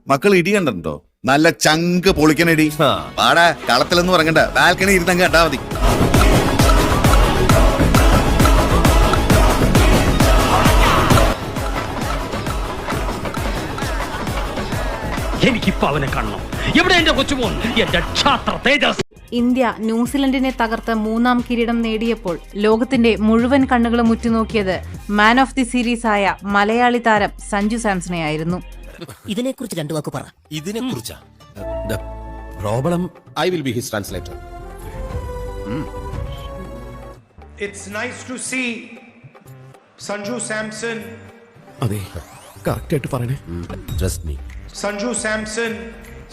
മക്കൾ ഇടി കണ്ടിട്ടുണ്ടോ? നല്ല ചങ്ക് പൊളിക്കണടി. പാടാ കളത്തിലൊന്നും ഇറങ്ങണ്ട, ബാൽക്കണി ഇരുന്നങ്ങ് കണ്ടാ മതി. എനിക്കിപ്പോ അവനെ കാണണം. എവിടെ എന്റെ കൊച്ചുമോൻ, എന്റെ ക്ഷാത്ര തേജസ്. ഇന്ത്യ ന്യൂസിലൻഡിനെ തകർത്ത് 3ാം കിരീടം നേടിയപ്പോൾ ലോകത്തിന്റെ മുഴുവൻ കണ്ണുകളും ഉറ്റുനോക്കിയത് മാൻ ഓഫ് ദി സീരീസ് ആയ മലയാളി താരം സഞ്ജു സാംസണെയായിരുന്നു. ഇതിനെക്കുറിച്ച് രണ്ടു വാക്ക് പറ. ഇതിനെക്കുറിച്ചാ problem. I will be his translator. It's nice to see Sanju Samson. അതെ, കറക്റ്റ് ആയിട്ട് പറയണേ. Trust me. Sanju Samson,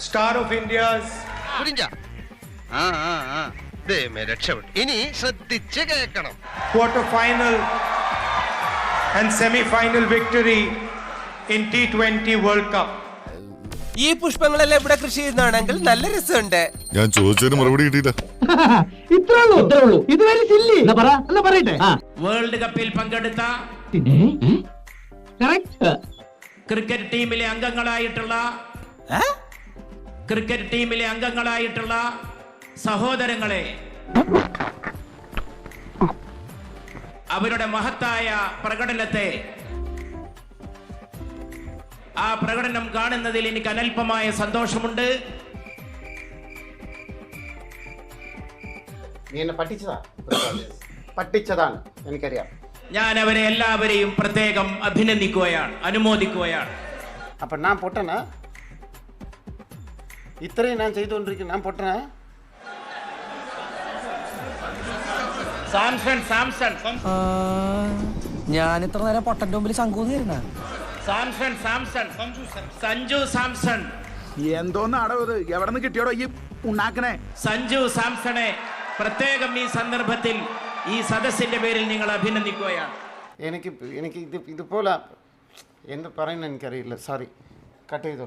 star of India's. ഇനി ശ്രദ്ധിച്ച് കേൾക്കണം. Quarter final and semi-final victory in T20 World Cup. ഈ പുഷ്പങ്ങളെല്ലാം ഇവിടെ കൃഷി ചെയ്യുന്നതാണെങ്കിൽ നല്ല രസമുണ്ട്. ഞാൻ ചോദിച്ചതിന് മറുപടി കിട്ടിയില്ല. വേൾഡ് കപ്പിൽ പങ്കെടുത്ത ക്രിക്കറ്റ് ടീമിലെ അംഗങ്ങളായിട്ടുള്ള സഹോദരങ്ങളെ, അവരുടെ മഹത്തായ പ്രകടനത്തെ, ആ പ്രകടനം കാണുന്നതിൽ എനിക്ക് അനൽപമായ സന്തോഷമുണ്ട്. പഠിച്ചതാണ് എനിക്കറിയാം. ഞാൻ അവരെ എല്ലാവരെയും പ്രത്യേകം അഭിനന്ദിക്കുകയാണ്, അനുമോദിക്കുകയാണ്. അപ്പൊ ഞാൻ പൊട്ടന, ഇത്രയും ഞാൻ ചെയ്തുകൊണ്ടിരിക്കുന്നു, ഞാൻ പൊട്ടന. ഞാൻ ഇത്ര നേരം പൊട്ടന്റെ മുമ്പിൽ ശങ്കൂന്നിരുന്ന സഞ്ജു സാംസൺ. എന്തോന്നാടോ ഇത്? എവിടെ നിന്ന് കിട്ടിയോടോ ഈ ഉണ്ടാക്കണേ? സഞ്ജു സാംസണെ പ്രത്യേകം ഈ സന്ദർഭത്തിൽ ഈ സദസ്സിന്റെ പേരിൽ നിങ്ങൾ അഭിനന്ദിക്കുകയാണ്. എനിക്ക് ഇതുപോലെ എന്ത് പറയുന്നത് എനിക്കറിയില്ല. സോറി, കട്ട് ചെയ്തോ.